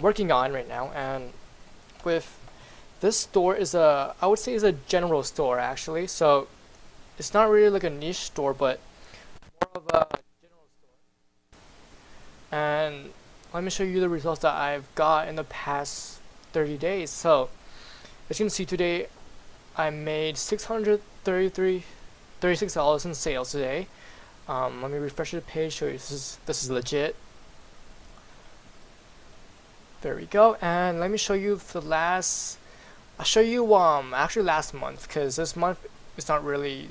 working on right now. And with this store is I would say is a general store actually. So it's not really like a niche store, but more of a general store. And let me show you the results that I've got in the past 30 days. So as you can see today, I made $636 in sales today. Let me refresh the page, show you this is legit. There we go. And let me show you I'll show you actually last month, because this month is not really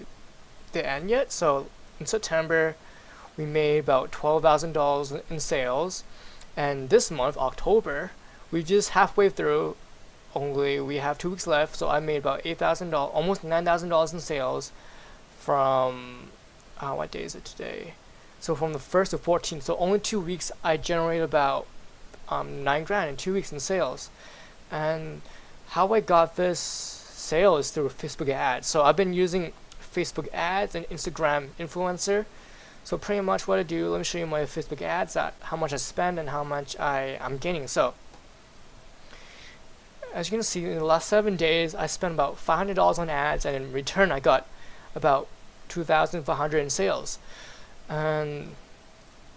the end yet. So in September we made about $12,000 in sales, and this month October we just halfway through, only we have 2 weeks left, so I made about $8,000, almost $9,000 in sales from what day is it today? So from the 1st to 14th, so only 2 weeks I generated about $9,000 in 2 weeks in sales. And how I got this sale is through Facebook ads. So I've been using Facebook ads and Instagram influencer. So pretty much what I do, let me show you my Facebook ads, how much I spend and how much I'm gaining. So as you can see, in the last 7 days I spent about $500 on ads, and in return I got about $2,500 in sales. And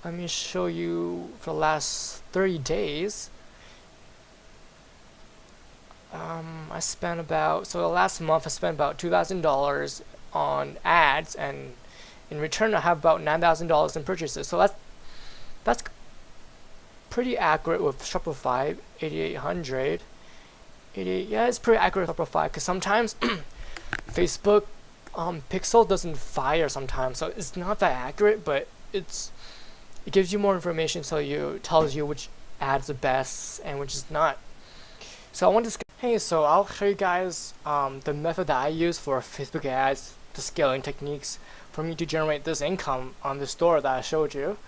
let me show you for the last 30 days. I spent about, so the last month I spent about $2,000 on ads, and in return I have about $9,000 in purchases. So that's pretty accurate with Shopify 8800. Yeah, it's pretty accurate with Shopify, because sometimes Facebook Pixel doesn't fire sometimes, so it's not that accurate, but it gives you more information, so it tells you which ads are best and which is not. So I want to so I'll show you guys the method that I use for Facebook ads, the scaling techniques for me to generate this income on the store that I showed you.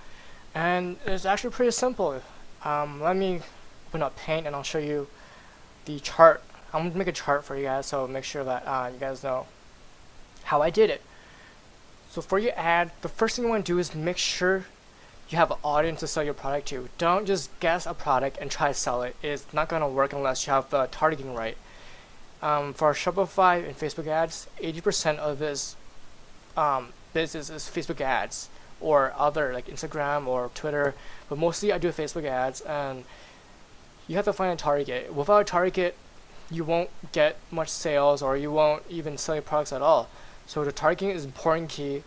And it's actually pretty simple. Let me open up Paint and I'll show you the chart. I'm going to make a chart for you guys, so make sure that you guys know how I did it. So for your ad, the first thing you want to do is make sure you have an audience to sell your product to. Don't just guess a product and try to sell it. It's not going to work unless you have the targeting right. For Shopify and Facebook ads, 80% of this business is Facebook ads or other like Instagram or Twitter, but mostly I do Facebook ads, and you have to find a target. Without a target, you won't get much sales, or you won't even sell your products at all. So the targeting is important key.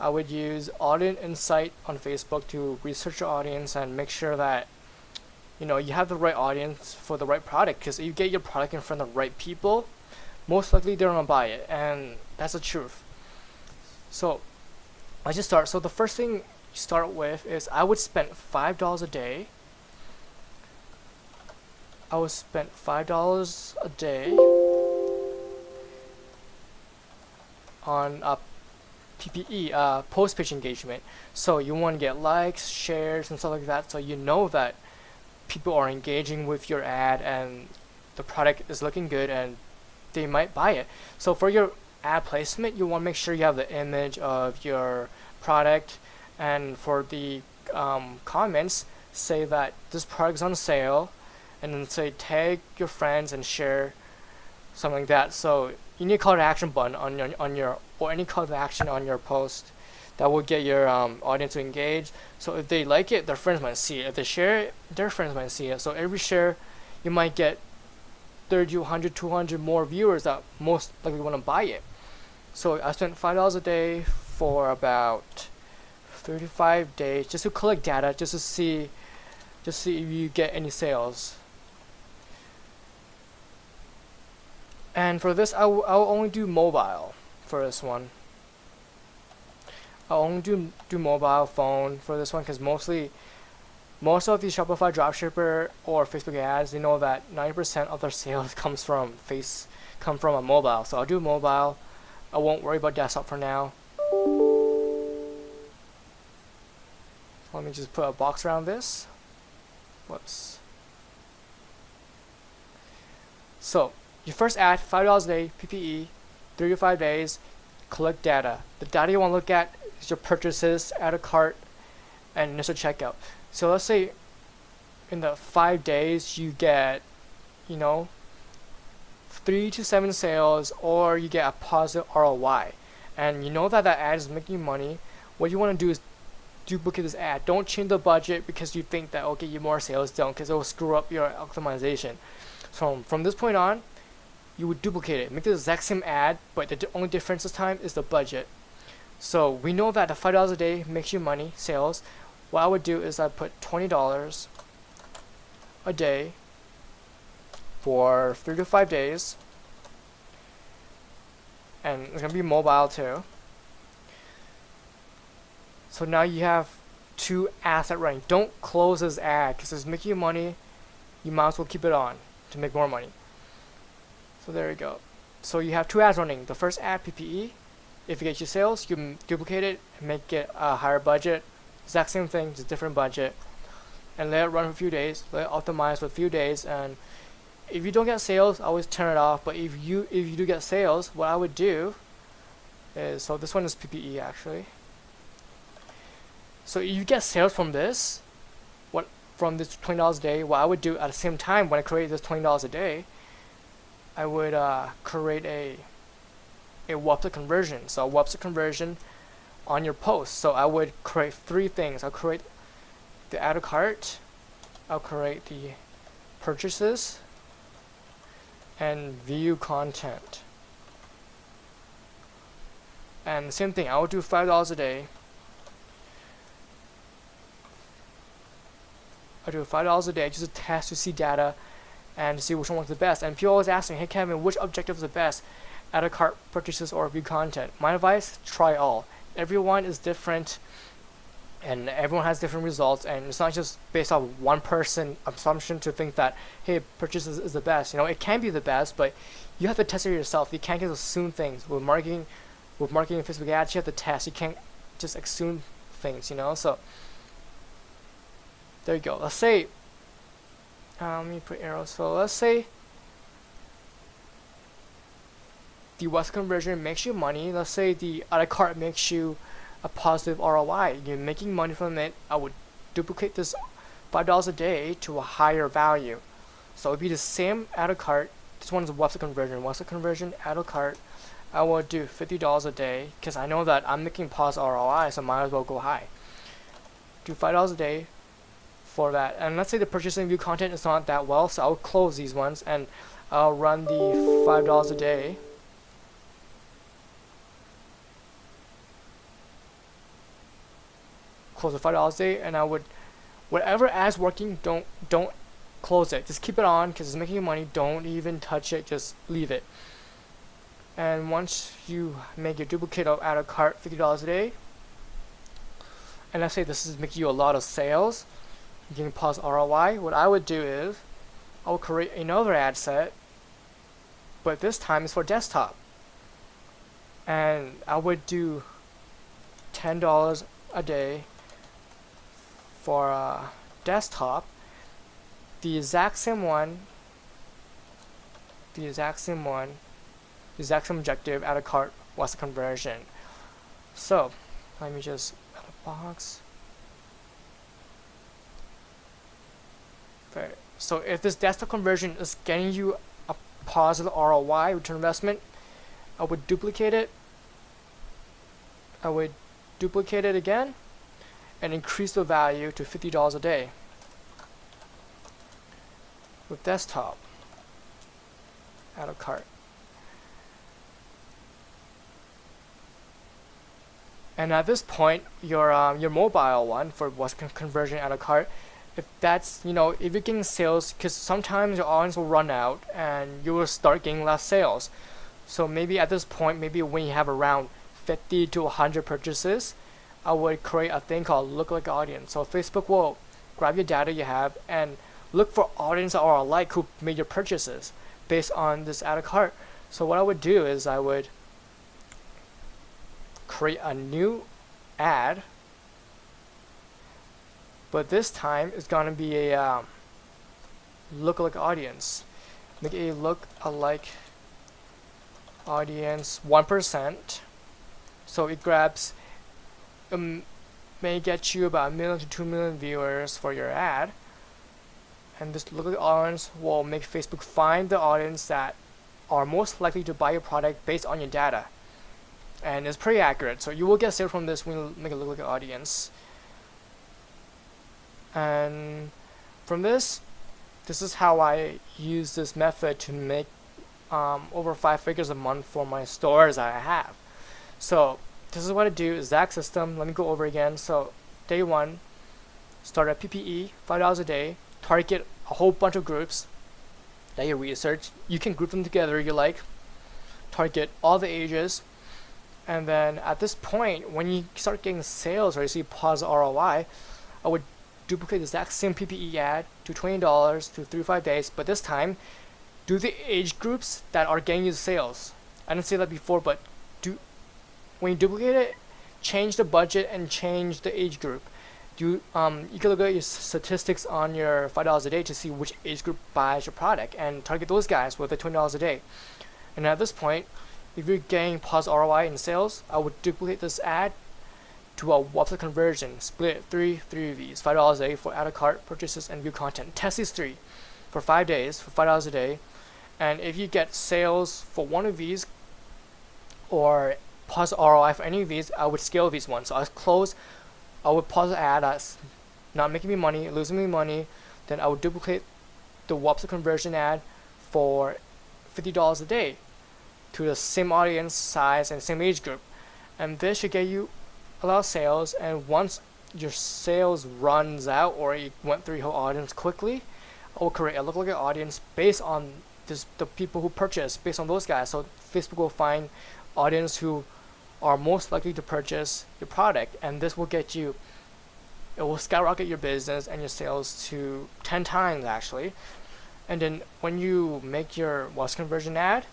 I would use audience insight on Facebook to research your audience and make sure that you have the right audience for the right product, because if you get your product in front of the right people, most likely they're gonna buy it, and that's the truth. So let's just start. So the first thing you start with is I would spend $5 a day. I would spend $5 a day on a PPE, post-page engagement. So you want to get likes, shares, and stuff like that, so you know that people are engaging with your ad and the product is looking good and they might buy it. So for your ad placement, you want to make sure you have the image of your product, and for the comments, say that this product is on sale, and then say tag your friends and share, something like that. So you need a call to action button on your or any call to action on your post that will get your audience to engage. So if they like it, their friends might see it. If they share it, their friends might see it. So every share, you might get 30, 100, 200 more viewers that most likely want to buy it. So I spent $5 a day for about 35 days just to collect data, just to see if you get any sales. And for this, I'll only do mobile for this one. I'll only do mobile phone for this one, because most of these Shopify dropshipper or Facebook ads, they know that 90% of their sales come from a mobile. So I'll do mobile. I won't worry about desktop for now. Let me just put a box around this. Whoops. So your first ad, $5 a day, PPE, 3 to 5 days, collect data. The data you want to look at is your purchases, add a cart, and initial checkout. So let's say in the 5 days you get, you know, 3 to 7 sales, or you get a positive ROI, and you know that that ad is making you money. What you want to do is duplicate this ad. Don't change the budget because you think that okay, you more sales. Don't, because it will screw up your optimization. So from this point on, you would duplicate it, make the exact same ad, but the only difference this time is the budget. So we know that the $5 a day makes you money, sales. What I would do is I put $20 a day for 3 to 5 days, and it's gonna be mobile too. So now you have 2 ads running. Don't close this ad because it's making you money. You might as well keep it on to make more money. So there you go. So you have 2 ads running. The first ad, PPE, if it gets you sales, you can duplicate it and make it a higher budget. Exact same thing, just different budget, and let it run for a few days. Let it optimize for a few days, and if you don't get sales, always turn it off. But if you do get sales, what I would do is, so this one is PPE actually. So if you get sales from this, from this $20 a day, what I would do at the same time when I create this $20 a day, I would create a website conversion. So a website conversion on your post. So I would create 3 things. I'll create the add to cart, I'll create the purchases, and view content. And the same thing, I would do $5 a day. I do $5 a day just to test, to see data and to see which one works the best. And people always ask me, hey Kevin, which objective is the best? Add a cart, purchases, or view content? My advice, try all. Everyone is different and everyone has different results, and it's not just based on one person assumption to think that hey, purchases is the best. You know, it can be the best, but you have to test it yourself. You can't just assume things. With marketing and Facebook ads, you have to test. You can't just assume things, you know. So there you go. Let's say let me put arrows. So let's say the West conversion makes you money. Let's say the other cart makes you a positive ROI. You're making money from it. I would duplicate this $5 a day to a higher value. So it'd be the same add to cart. This one's a website conversion. Website conversion, add to cart. I will do $50 a day because I know that I'm making positive ROI, so might as well go high. Do $5 a day for that. And let's say the purchasing view content is not that well, so I'll close these ones and I'll run the $5 a day. Close the $5 a day, and I would, whatever ad's working, don't close it. Just keep it on because it's making you money. Don't even touch it. Just leave it. And once you make your duplicate of add a cart, $50 a day, and let's say this is making you a lot of sales, you can pause ROI. What I would do is I will create another ad set, but this time it's for desktop, and I would do $10 a day for desktop, the exact same objective, add a cart, what's the conversion. So let me just add a box. Okay, so if this desktop conversion is getting you a positive ROI, return investment, I would duplicate it. I would duplicate it again and increase the value to $50 a day with desktop, add a cart. And at this point, your mobile one for what's conversion add a cart, if that's, you know, if you're getting sales, because sometimes your audience will run out and you will start getting less sales. So maybe at this point, maybe when you have around 50 to 100 purchases, I would create a thing called lookalike audience. So Facebook will grab your data you have and look for audience that are alike who made your purchases based on this add a cart. So what I would do is I would create a new ad, but this time it's gonna be a lookalike audience. Make a lookalike audience 1%. So it grabs, may get you about 1 million to 2 million viewers for your ad. and this lookalike audience will make Facebook find the audience that are most likely to buy your product based on your data, and it's pretty accurate. So you will get sales from this when you make a lookalike audience. And from this is how I use this method to make over 5 figures a month for my stores that I have. So this is what I do, exact system. Let me go over again. So day 1, start at PPE, $5 a day, target a whole bunch of groups that you research. You can group them together if you like, target all the ages, and then at this point, when you start getting sales or you see positive ROI, I would duplicate the exact same PPE ad to $20 to 3 to 5 days, but this time do the age groups that are getting you sales. I didn't say that before, but when you duplicate it, change the budget and change the age group. You can look at your statistics on your $5 a day to see which age group buys your product and target those guys with the $20 a day. And at this point, if you're getting positive ROI in sales, I would duplicate this ad to a website conversion, split three of these, $5 a day for add to cart purchases and view content. Test these 3 for 5 days for $5 a day, and if you get sales for one of these or positive ROI for any of these, I would scale these ones. So I would pause the ad that's not making me money, losing me money, then I would duplicate the website conversion ad for $50 a day to the same audience size and same age group, and this should get you a lot of sales. And once your sales runs out or you went through your whole audience quickly, I will create a lookalike audience based on the people who purchase, based on those guys. So Facebook will find audience who are most likely to purchase your product, and this will get you, it will skyrocket your business and your sales to 10 times actually. And then when you make your website conversion ad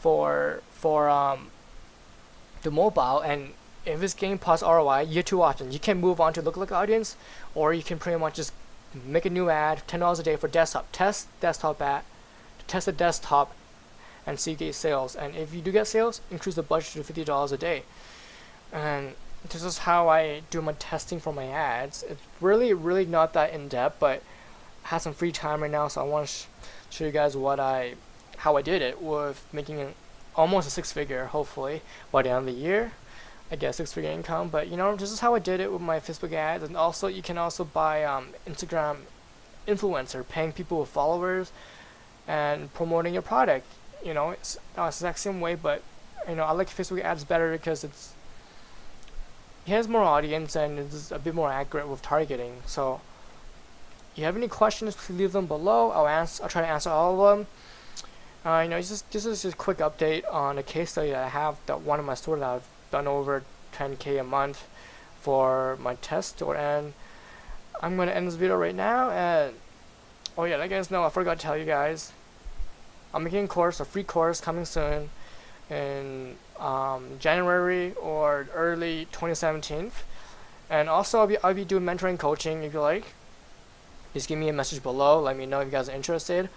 for the mobile, and if it's getting positive ROI, you have 2 options. You can move on to lookalike audience, or you can pretty much just make a new ad, $10 a day for desktop. Test the desktop and see if you get sales. And if you do get sales, increase the budget to $50 a day. And this is how I do my testing for my ads. It's really not that in depth, but I have some free time right now, so I want to show you guys how I did it with making almost a 6-figure, hopefully by the end of the year. I get 6-figure income. But this is how I did it with my Facebook ads. And also you can also buy Instagram influencer, paying people with followers and promoting your product. It's the exact same way, but I like Facebook ads better because it has more audience and it's a bit more accurate with targeting. So if you have any questions, please leave them below. I'll try to answer all of them. This is just a quick update on a case study that I have, that one of my stores that I've done over 10K a month for my test store. And I'm gonna end this video right now. And oh yeah, let you guys know, I forgot to tell you guys, I'm making a free course coming soon in January or early 2017. And also I'll be doing mentoring coaching. If you like, just give me a message below, let me know if you guys are interested,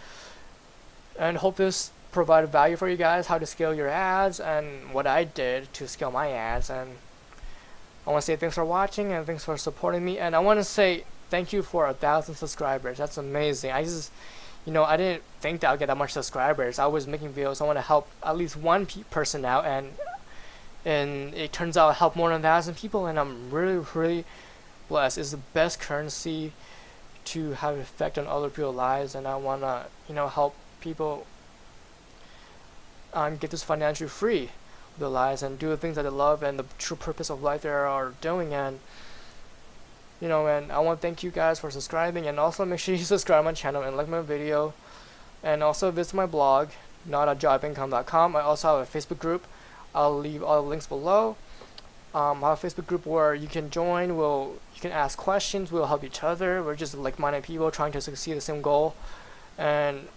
and hope this provided value for you guys, how to scale your ads and what I did to scale my ads. And I want to say thanks for watching and thanks for supporting me, and I want to say thank you for 1,000 subscribers. That's amazing. I didn't think that I'd get that much subscribers. I was making videos, I want to help at least one person out, and it turns out I helped more than 1,000 people, and I'm really blessed. It's the best currency to have an effect on other people's lives, and I want to help people get this financially free with their lives and do the things that they love and the true purpose of life they are doing. And and I want to thank you guys for subscribing, and also make sure you subscribe my channel and like my video, and also visit my blog, notajobincome.com. I also have a Facebook group. I'll leave all the links below. I have a Facebook group where you can join. You can ask questions. We'll help each other. We're just like-minded people trying to succeed the same goal. And